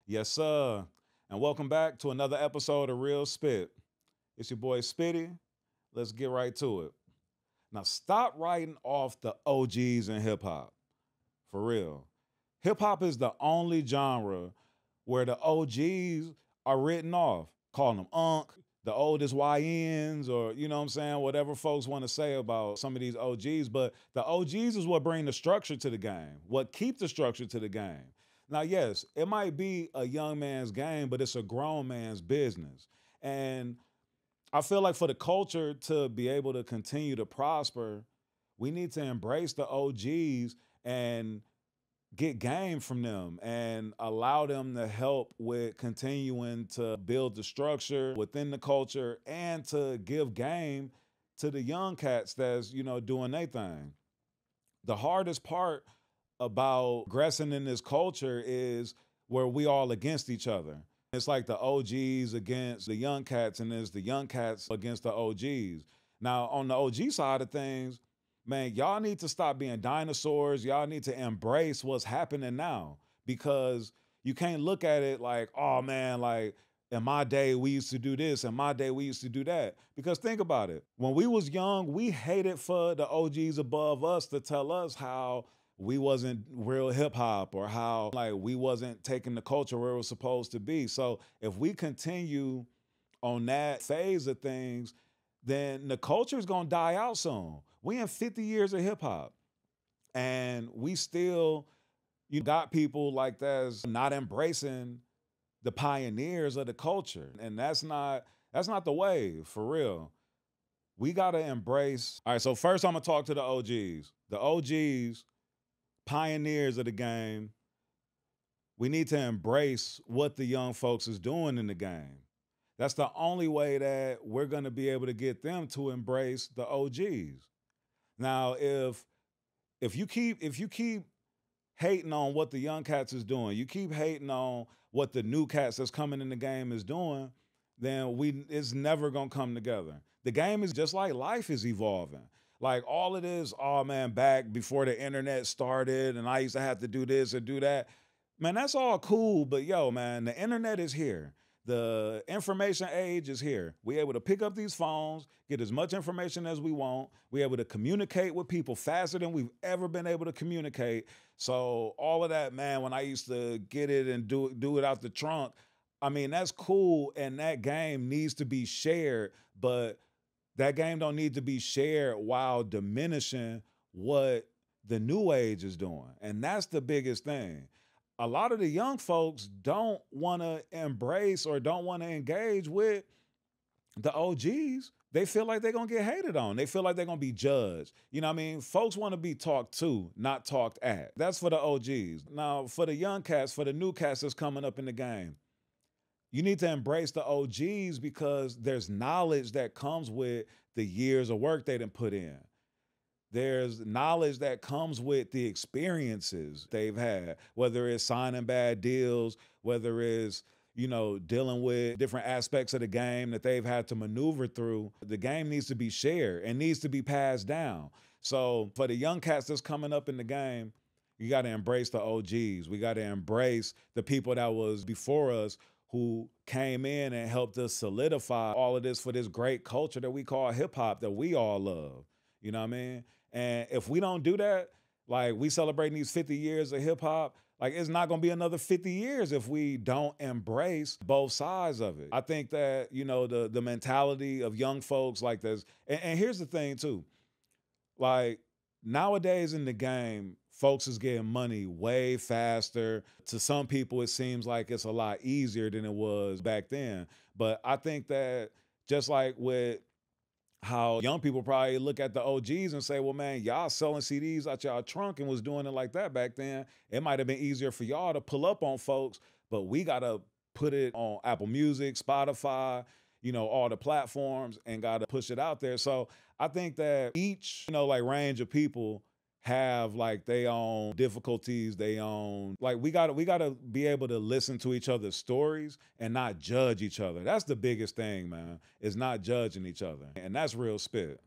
Yes, sir. And welcome back to another episode of Real Spit. It's your boy Spitty. Let's get right to it. Now, stop writing off the OGs in hip hop. For real. Hip hop is the only genre where the OGs are written off. Calling them Unc, the oldest YNs, or you know what I'm saying, whatever folks want to say about some of these OGs. But the OGs is what bring the structure to the game, what keep the structure to the game. Now, yes, it might be a young man's game, but it's a grown man's business. And I feel like for the culture to be able to continue to prosper, we need to embrace the OGs and get game from them and allow them to help with continuing to build the structure within the culture and to give game to the young cats that's, doing their thing. The hardest part about progressing in this culture is where we all against each other. It's like the OGs against the young cats, and it's the young cats against the OGs. Now, on the OG side of things, man, y'all need to stop being dinosaurs. Y'all need to embrace what's happening now because you can't look at it like, oh man, like in my day we used to do this, in my day we used to do that. Because think about it. When we was young, we hated for the OGs above us to tell us how we wasn't real hip hop or how like we wasn't taking the culture where it was supposed to be. So if we continue on that phase of things, then the culture is gonna die out soon. We in 50 years of hip hop, and we still you got people like that's not embracing the pioneers of the culture, and that's not the way for real. We gotta embrace. All right, so first I'm gonna talk to the OGs. The OGs, pioneers of the game. We need to embrace what the young folks is doing in the game. That's the only way that we're going to be able to get them to embrace the OGs. Now, if you keep hating on what the young cats is doing, you keep hating on what the new cats that's coming in the game is doing, then it's never gonna come together. The game is just like life is evolving. Like all it is, oh man, back before the internet started and I used to have to do this or do that. Man, that's all cool, but yo, man, the internet is here. The information age is here. We're able to pick up these phones, get as much information as we want. We're able to communicate with people faster than we've ever been able to communicate. So all of that, man, when I used to get it and do it out the trunk, I mean, that's cool, and that game needs to be shared, but that game don't need to be shared while diminishing what the new age is doing. And that's the biggest thing. A lot of the young folks don't want to embrace or don't want to engage with the OGs. They feel like they're going to get hated on. They feel like they're going to be judged. You know what I mean? Folks want to be talked to, not talked at. That's for the OGs. Now, for the young cats, for the new cats that's coming up in the game, you need to embrace the OGs because there's knowledge that comes with the years of work they done put in. There's knowledge that comes with the experiences they've had, whether it's signing bad deals, whether it's, dealing with different aspects of the game that they've had to maneuver through. The game needs to be shared and needs to be passed down. So for the young cats that's coming up in the game, you got to embrace the OGs. We got to embrace the people that was before us who came in and helped us solidify all of this for this great culture that we call hip hop that we all love. You know what I mean? And if we don't do that, like we celebrating these 50 years of hip hop, like it's not gonna be another 50 years if we don't embrace both sides of it. I think that, the mentality of young folks like this, and here's the thing too, like nowadays in the game, folks is getting money way faster. To some people, it seems like it's a lot easier than it was back then. But I think that just like with how young people probably look at the OGs and say, well, man, y'all selling CDs out y'all trunk and was doing it like that back then. It might have been easier for y'all to pull up on folks, but we got to put it on Apple Music, Spotify, all the platforms and got to push it out there. So I think that each, like range of people have like their own difficulties, they own like we gotta be able to listen to each other's stories and not judge each other. That's the biggest thing, man, is not judging each other. And that's real spit.